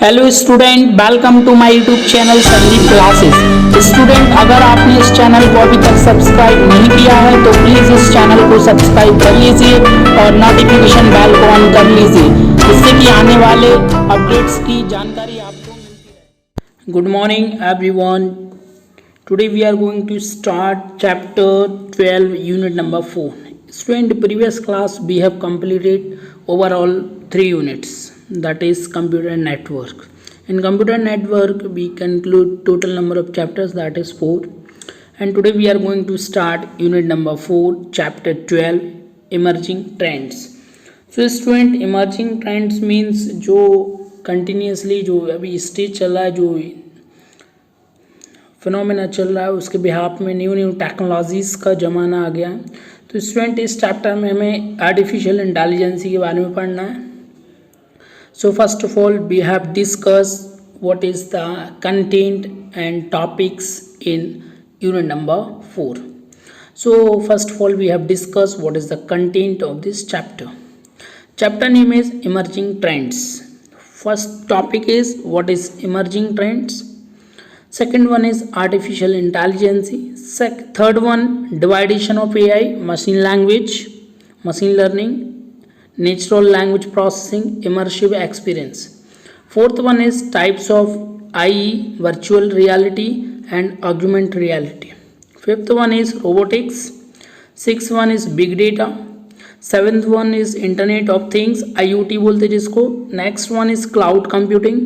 Hello student, welcome to my YouTube channel Sandeep classes. Student, अगर आपने इस चैनल को अभी तक सब्सक्राइब नहीं किया है तो प्लीज़ इस चैनल को सब्सक्राइब कर लीजिए और नोटिफिकेशन बेल को ऑन कर लीजिए, जिससे कि आने वाले अपडेट्स की जानकारी आपको मिलती रहे। Good morning everyone. Today we are going to start chapter 12 unit number 4. Student, previous class we have completed overall 3 units, that is computer network. In computer network we conclude total number of chapters, that is 4, and today we are going to start unit number 4, chapter 12, emerging trends. So student, emerging trends means जो continuously जो अभी stage चल रहा है, जो phenomena चल रहा है, उसके बिहाफ में न्यू टेक्नोलॉजीज़ का ज़माना आ गया है। तो स्टूडेंट, इस चैप्टर में हमें आर्टिफिशियल इंटेलिजेंसी के बारे में पढ़ना है। So first of all we have discuss what is the content and topics in unit number 4. So first of all we have discuss what is the content of this chapter. Chapter name is emerging trends. First topic is what is emerging trends. Second one is artificial intelligence. Third one, division of AI, machine language, machine learning, natural language processing, immersive experience. Fourth one is types of IE, virtual reality and augmented reality. Fifth one is robotics. Sixth one is big data. Seventh one is internet of things, IoT बोलते जिसको. Next one is cloud computing,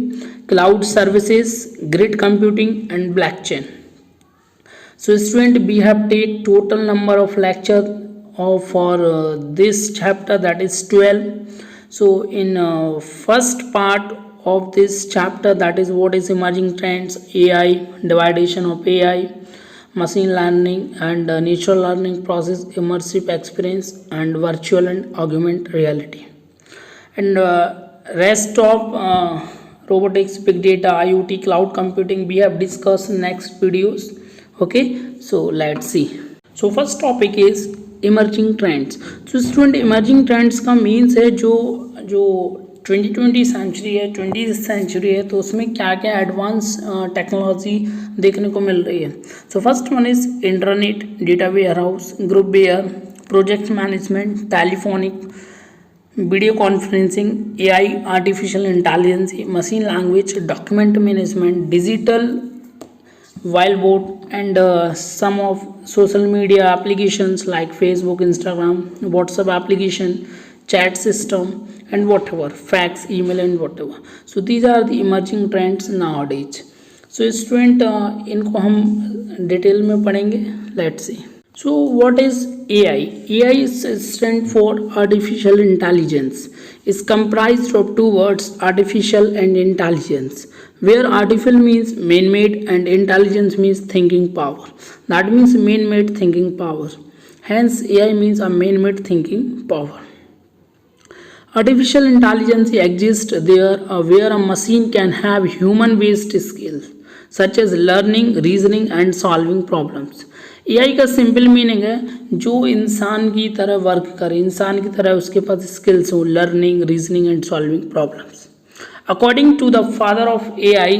cloud services, grid computing and blockchain. So student, we have take total number of lecture for this chapter, that is 12. So in first part of this chapter, that is what is emerging trends, AI, division of AI, machine learning and natural learning process, immersive experience and virtual and augmented reality, and rest of robotics, big data, IoT, cloud computing we have discussed in next videos. Okay, so let's see. So first topic is emerging trends. So student, emerging trends का means है जो 2020 century है, 20th century है, तो उसमें क्या क्या advance technology देखने को मिल रही है. So first one is internet, data warehouse, groupware, project management, telephonic, video conferencing, AI, artificial intelligence, machine language, document management, digital whiteboard and some of social media applications like Facebook, Instagram, WhatsApp application, chat system and whatever, fax, email and whatever. So these are the emerging trends nowadays. So student, इनको हम detail में पढ़ेंगे. Let's see. So what is AI? AI is stand for artificial intelligence. Is comprised of two words, artificial and intelligence, where artificial means man-made and intelligence means thinking power. That means man-made thinking power. Hence AI means a man-made thinking power. Artificial intelligence exists there where a machine can have human-based skills such as learning, reasoning and solving problems. AI का simple meaning है जो इंसान की तरह work करे, इंसान की तरह उसके पास स्किल्स हो, learning, reasoning and solving problems. According to the father of AI,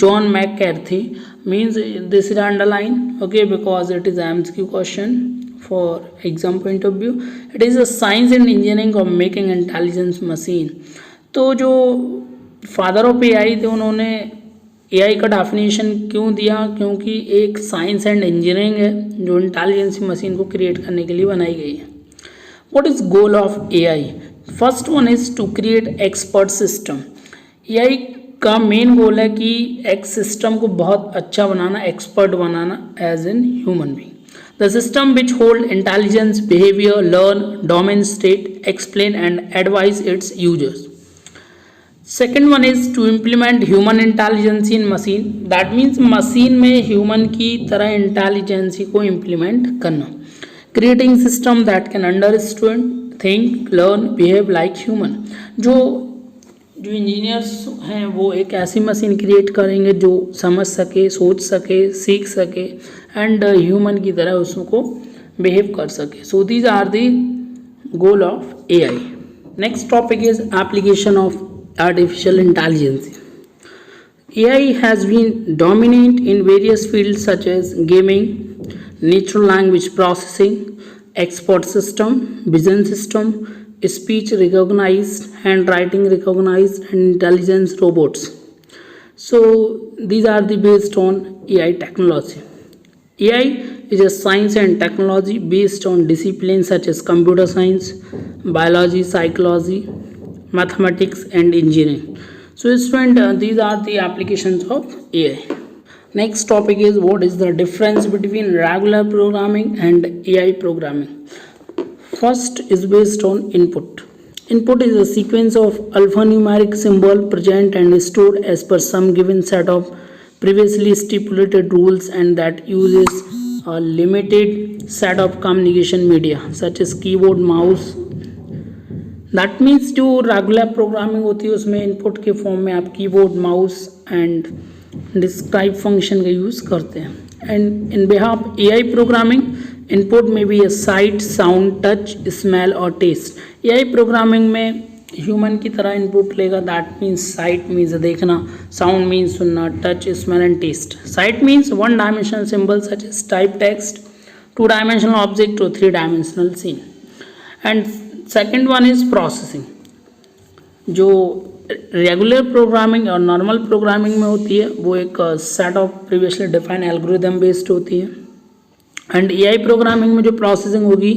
John McCarthy, means this is underline, okay, because it is MCQ question for exam point of view. It is a science and engineering of making intelligence machine. तो जो father of AI थे, उन्होंने AI का definition क्यों दिया? क्योंकि एक science and engineering है जो इंटेलिजेंस मशीन को क्रिएट करने के लिए बनाई गई है. What is goal of AI? First one is to create expert system. AI का मेन गोल है कि एक सिस्टम को बहुत अच्छा बनाना, एक्सपर्ट बनाना as an human being. The system which hold intelligence, behaviour, learn, domain state, explain and advise its users. Second one is to implement human intelligency in machine. That means machine में human की तरह intelligency को implement करना. Creating system that can understand, think, learn, behave like human. जो engineers हैं वो एक ऐसी मशीन क्रिएट करेंगे जो समझ सके, सोच सके, सीख सके एंड ह्यूमन की तरह उसको बिहेव कर सके. So these are the goal of AI. Next topic is application of artificial intelligence. AI has been dominant in various fields such as gaming, natural language processing, export system, vision system, speech recognized, handwriting recognized, and intelligence robots. So these are the based on AI technology. AI is a science and technology based on disciplines such as computer science, biology, psychology, mathematics, and engineering. So student, these are the applications of AI. Next topic is what is the difference between regular programming and AI programming. First is based on input. Input is a sequence of alphanumeric symbol present and stored as per some given set of previously stipulated rules, and that uses a limited set of communication media such as keyboard, mouse. That means जो regular programming होती है उसमें input के form में आप keyboard, mouse and describe function का use करते हैं. And in behalf AI programming input में भी साइट, साउंड, टच, स्मेल और टेस्ट. एआई प्रोग्रामिंग में ह्यूमन की तरह इनपुट लेगा. दैट मीन्स साइट मीन्स देखना, साउंड मीन्स सुनना, touch, smell and taste. Sight means one dimensional symbol such as type text, two dimensional object और three dimensional scene. And second one is processing. जो regular programming और normal programming में होती है वो एक set of previously defined algorithm based होती है. एंड एआई प्रोग्रामिंग में जो प्रोसेसिंग होगी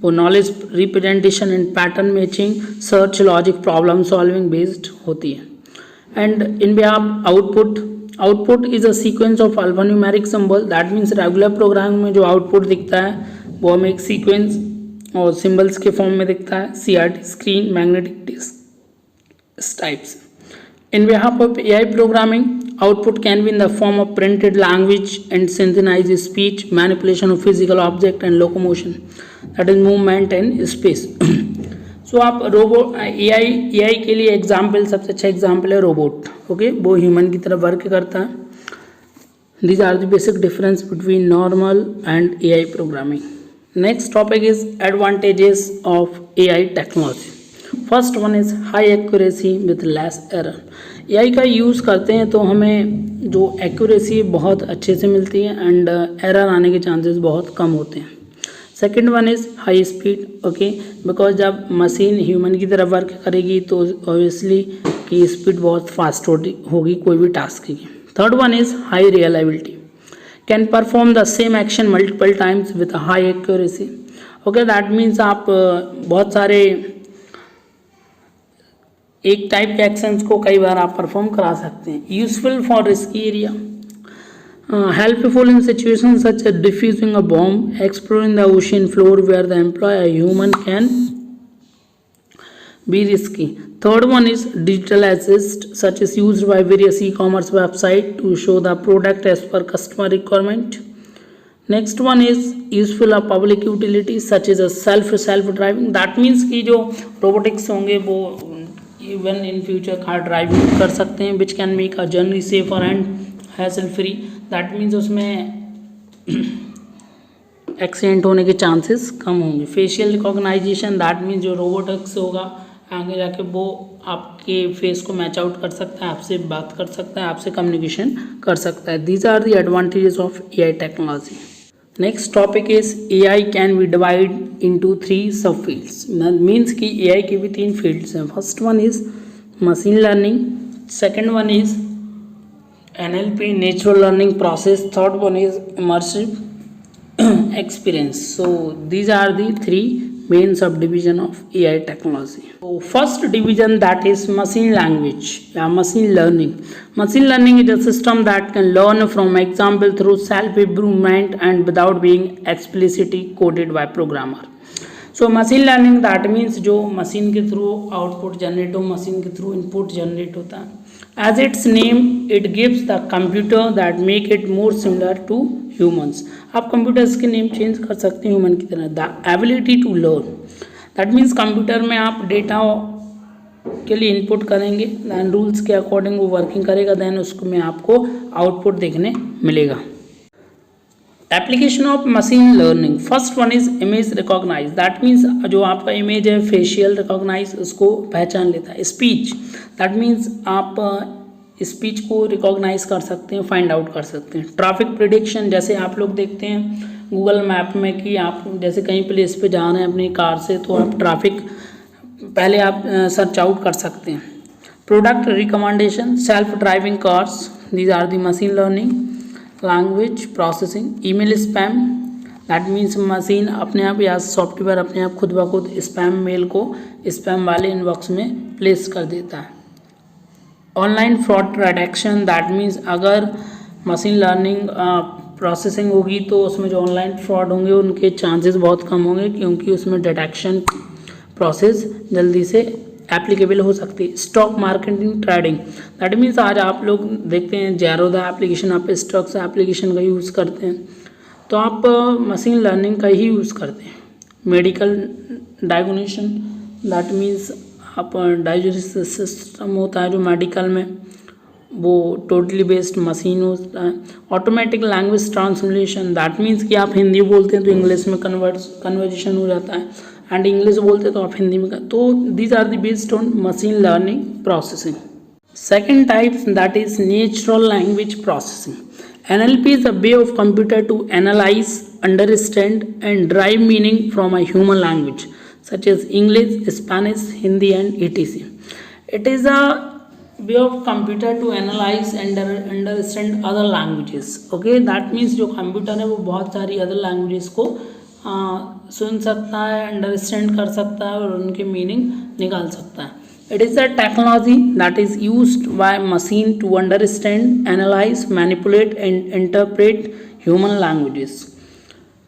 वो knowledge representation and pattern matching, search, logic, problem solving based होती है. And in behalf output is a sequence of alphanumeric symbol. That means regular programming में जो आउटपुट दिखता है वो हमें एक सीक्वेंस और सिंबल्स के फॉर्म में दिखता है, CRT, स्क्रीन, मैग्नेटिक डिस्क, इस टाइप से. In behalf of AI programming output can be in the form of printed language and synthesise speech, manipulation of physical object and locomotion, that is movement in space. So आप robot AI के लिए example, सबसे अच्छा example है robot. Okay, वो human की तरह work करता है. These are the basic difference between normal and AI programming. Next topic is advantages of AI technology. First one is high accuracy with less error. AI का use करते हैं तो हमें जो एक्यूरेसी बहुत अच्छे से मिलती है एंड एरर आने के चांसेस बहुत कम होते हैं. Second one is high speed. Okay, because जब मशीन ह्यूमन की तरह वर्क करेगी तो ऑब्वियसली की स्पीड बहुत फास्ट होगी कोई भी टास्क की. Third one is high reliability. Can perform the same action multiple times with a high accuracy. Okay, that means आप बहुत सारे एक टाइप के एक्शंस को कई बार आप परफॉर्म करा सकते हैं. Useful for risky area, helpful in situation such as defusing a bomb, exploring the ocean floor where the employ a human can be risky. Third one is digital assist such as used by various e-commerce website to show the product as per customer requirement. Next one is useful of public utility such as a self driving. That means कि जो robotics होंगे वो even in future car driving कर सकते हैं, which can make a journey safer and hassle free. That means उसमें accident होने के चांसेस कम होंगे. फेशियल रिकॉग्नाइजेशन, दैट मीन्स जो रोबोटिक्स होगा आगे जाके वो आपके फेस को मैच आउट कर सकता है, आपसे बात कर सकता है, आपसे कम्युनिकेशन कर सकता है. These are the advantages of AI technology. Next topic is AI can be divide into 3 sub fields. Means कि AI की भी 3 फील्ड्स हैं. First one is machine learning, second one is NLP, natural learning process, third one is immersive experience. So these are the 3 main subdivision of AI technology. So first division, that is machine language, machine learning. Machine learning is a system that can learn from example through self improvement and without being explicitly coded by programmer. So machine learning, that means जो machine के through output generate हो, machine के through input generate होता है. As its name, it gives the computer that make it more similar to humans. आप computers के name change कर सकते हैं ह्यूमन की तरह. The ability to learn, that means computer में आप डेटा के लिए इनपुट करेंगे, दैन रूल्स के अकॉर्डिंग वो वर्किंग करेगा, दैन उसमें आपको आउटपुट देखने मिलेगा. Application of machine learning, first one is image recognise. That means जो आपका इमेज है फेशियल रिकॉग्नाइज उसको पहचान लेता है. स्पीच, दैट मीन्स आप स्पीच को रिकॉग्नाइज कर सकते हैं, फाइंड आउट कर सकते हैं। ट्रैफिक प्रिडिक्शन, जैसे आप लोग देखते हैं गूगल मैप में कि आप जैसे कहीं प्लेस पे जा रहे हैं अपनी कार से, तो आप ट्रैफिक पहले आप सर्च आउट कर सकते हैं। Product recommendation, self driving cars, these are the machine learning. Language processing, email spam, that means machine अपने आप या सॉफ्टवेयर अपने आप खुद ब खुद स्पैम मेल को स्पैम वाले इनबॉक्स में प्लेस कर देता है। Online fraud detection, that means अगर मशीन लर्निंग प्रोसेसिंग होगी तो उसमें जो ऑनलाइन फ्रॉड होंगे उनके चांसेस बहुत कम होंगे, क्योंकि उसमें डिटेक्शन प्रोसेस जल्दी से एप्लीकेबल हो सकती है। Stock marketing trading, that means आज आप लोग देखते हैं ज़ेरोधा एप्लीकेशन, आप स्टॉक्स एप्लीकेशन का यूज़ करते हैं तो आप मशीन लर्निंग का ही यूज़ करते हैं। मेडिकल डायग्नोसिस, दैट मीन्स आप डाइजेस्टिव सिस्टम होता है जो मेडिकल में, वो टोटली बेस्ड मशीन होता है। Automatic language translation, that means कि आप हिंदी बोलते हैं तो इंग्लिश में कन्वर्जेशन हो जाता है, एंड इंग्लिश बोलते हैं तो आप हिंदी में, तो these are the based on machine learning processing. Second type, that is natural language processing. NLP is a way of computer to analyze, understand and derive meaning from a human language such as English, Spanish, Hindi and etc. It is a way of computer to analyze and understand other languages. Okay, that means जो computer है वो बहुत सारी other languages को सुन सकता है, understand कर सकता है और उनके मीनिंग निकाल सकता है। It is a technology that is used by machine to understand, analyze, manipulate and interpret human languages.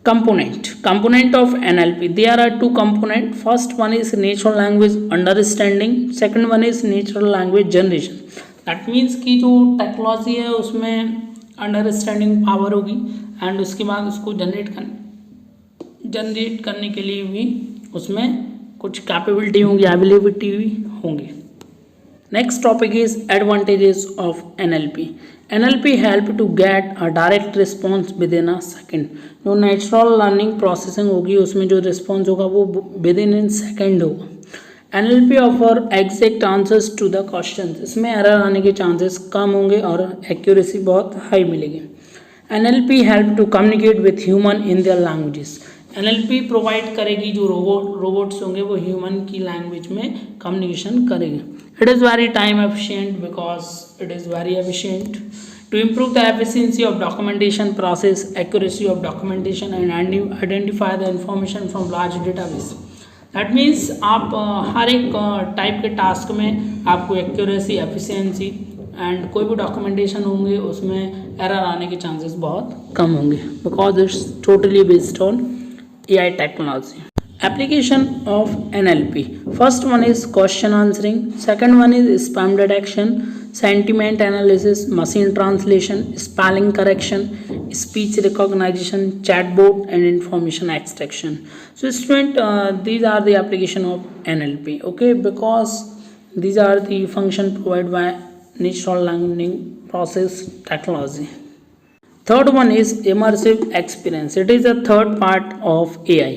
Component of NLP. There are two components. First one is natural language understanding. Second one is natural language generation. That means कि जो technology है उसमें understanding power होगी and उसके बाद उसको generate करने के लिए भी उसमें कुछ कैपेबिलिटी होंगी, एबिलिटी भी होंगी। Next topic is advantages of NLP. NLP help to get a direct response within a second. जो नेचुरल लर्निंग प्रोसेसिंग होगी उसमें जो रिस्पॉन्स होगा वो विद इन सेकेंड होगा। NLP offer exact answers to the question, इसमें error आने के चांसेस कम होंगे और एक्यूरेसी बहुत हाई मिलेगी। NLP help to communicate with human in their languages. NLP provide करेगी जो रोबोट्स होंगे वो ह्यूमन की लैंग्वेज में कम्युनिकेशन करेगी। It is very time efficient because it is very efficient to improve the efficiency of documentation process, accuracy of documentation and identify the information from large database. That means आप हर एक type के task में आपको accuracy, efficiency and कोई भी documentation होंगे उसमें एरर आने के चांसेस बहुत कम होंगे because it's totally based on AI technology. Application of NLP. First one is question answering. Second one is spam detection, sentiment analysis, machine translation, spelling correction, speech recognition, chatbot, and information extraction. So, student, these are the application of NLP. Okay, because these are the function provided by natural language process technology. Third one is immersive experience. It is a third part of AI.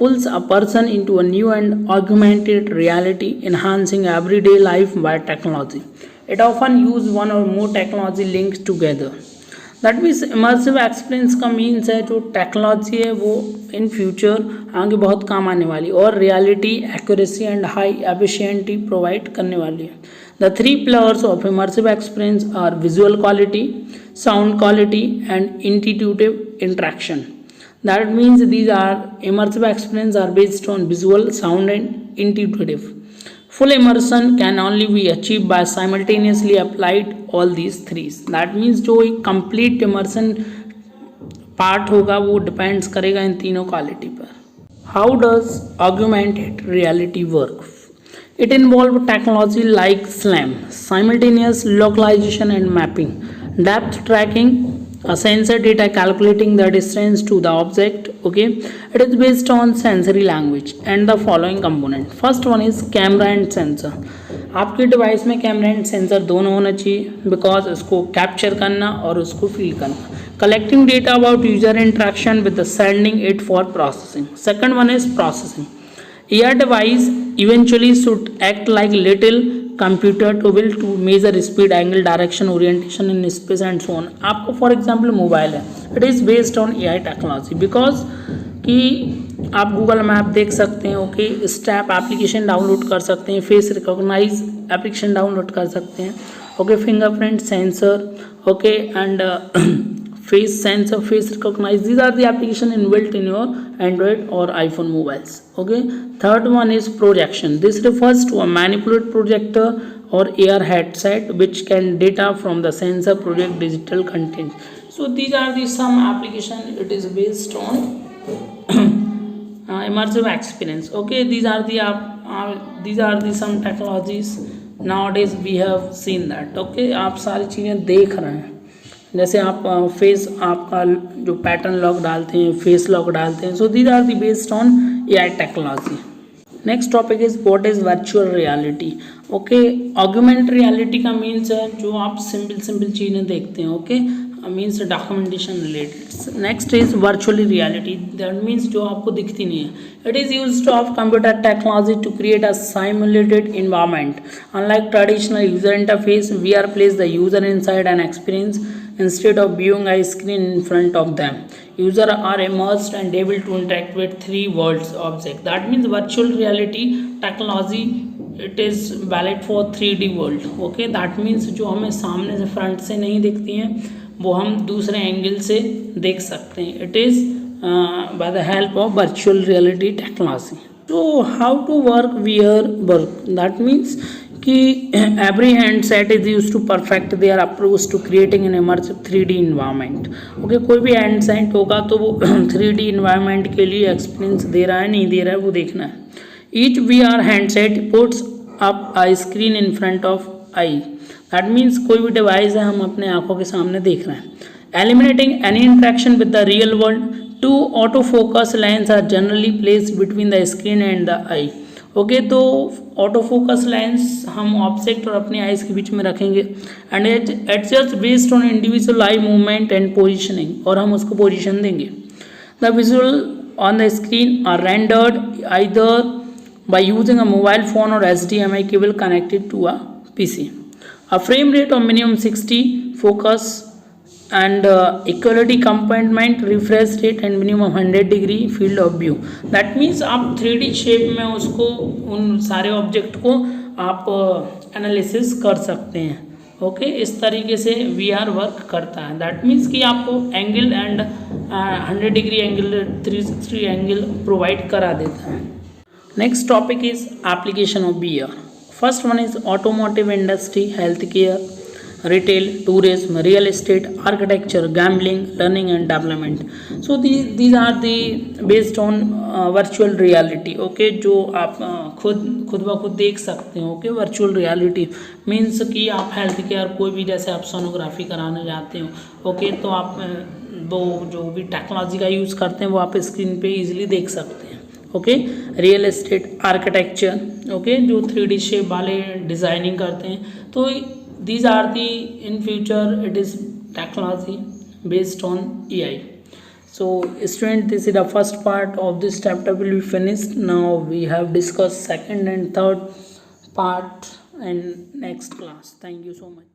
Pulls a person into a new and augmented reality, enhancing everyday life by technology. It often uses one or more technology linked together. That means immersive experience का means है जो technology है वो in future आगे बहुत काम आने वाली और reality, accuracy and high efficiency provide करने वाली है। The three pillars of immersive experience are visual quality, sound quality, and intuitive interaction. That means these are immersive experience are based on visual, sound, and intuitive. Full immersion can only be achieved by simultaneously applied all these three. That means जो एक complete immersion part होगा वो depends करेगा इन तीनों quality पर। How does augmented reality work? It involves technology like SLAM, simultaneous localization and mapping, depth tracking, a sensor data calculating the distance to the object. Okay, it is based on sensory language and the following component. First one is camera and sensor. आपके device में camera and sensor दोनों होना चाहिए because उसको capture करना और उसको feel करना। Collecting data about user interaction with sending it for processing. Second one is processing. Ear device eventually should act like little computer to will to measure speed angle direction orientation in space and so on. आपको for example mobile है, it is based on AI technology, because कि आप Google map देख सकते हैं, okay, step application download कर सकते हैं, फेस रिकॉग्नाइज एप्लीकेशन डाउनलोड कर सकते हैं, okay, fingerprint sensor, okay, and face sensor, face recognize, these are the application inbuilt in your Android or iPhone mobiles. Okay, third one is projection. This refers to a manipulated projector or AR headset which can data from the sensor project digital content. So these are the some application, it is based on immersive experience. Okay, these are the some technologies nowadays we have seen that. Okay, आप सारी चीज़ें देख रहे हैं, जैसे आप face आपका जो पैटर्न लॉक डालते हैं, फेस लॉक डालते हैं, so these are the based on AI technology. Next topic is what is virtual reality. Okay, augmented reality का मीन्स है जो आप सिंपल चीज़ें देखते हैं, okay, means documentation related. Next is virtual reality, that means जो आपको दिखती नहीं है। It is used of computer technology to create a simulated environment. Unlike traditional user interface, VR places the user inside an experience instead of viewing a screen in front of them. Users are immersed and able to interact with three worlds object. That means virtual reality technology, it is valid for 3D world. Okay, that means जो हमें सामने से front से नहीं दिखती हैं वो हम दूसरे एंगल से देख सकते हैं। It is by the help of virtual reality technology. So how to work VR work? That means कि every handset is used to perfect their approach to creating an immersive 3D environment. Okay, कोई भी handset होगा तो वो 3D environment के लिए experience दे रहा है नहीं दे रहा है वो देखना है। Each VR handset puts up a screen in front of eye. That means कोई भी डिवाइस है हम अपने आंखों के सामने देख रहे हैं। Eliminating any interaction with the real world. Two autofocus lens are generally placed between the screen and the eye. Okay, तो ऑटो फोकस लेंस हम ऑब्जेक्ट और अपने आइज के बीच में रखेंगे and adjust based on individual eye movement and positioning, और हम उसको पोजीशन देंगे। The visual on the screen are rendered either by using a mobile phone or HDMI cable connected to a PC. A frame rate of minimum 60, focus and equality compartment, refresh rate and minimum 100 degree field of view. That means आप 3D shape में उसको उन सारे object को आप analysis कर सकते हैं। ओके, इस तरीके से VR वर्क करता है। दैट मीन्स कि आपको angle and 100 degree angle, 360 angle provide करा देता है। Next topic is application of VR. First one is automotive industry, health care, retail, tourism, real estate, architecture, gambling, learning and development. So these are the based on virtual reality. Okay, जो आप खुद ब खुद देख सकते हो। Okay, virtual reality means कि आप हेल्थ केयर कोई भी, जैसे आप सोनोग्राफी कराने जाते हो, ओके, तो आप वो जो भी टेक्नोलॉजी का यूज़ करते हैं वो आप स्क्रीन पे इजीली देख सकते हैं। Okay, real estate, architecture, okay, जो 3D शेप वाले डिज़ाइनिंग करते हैं, तो these are the in future it is technology based on AI. So student, this is the first part of this chapter will be finished. Now we have discussed second and third part in next class. Thank you so much.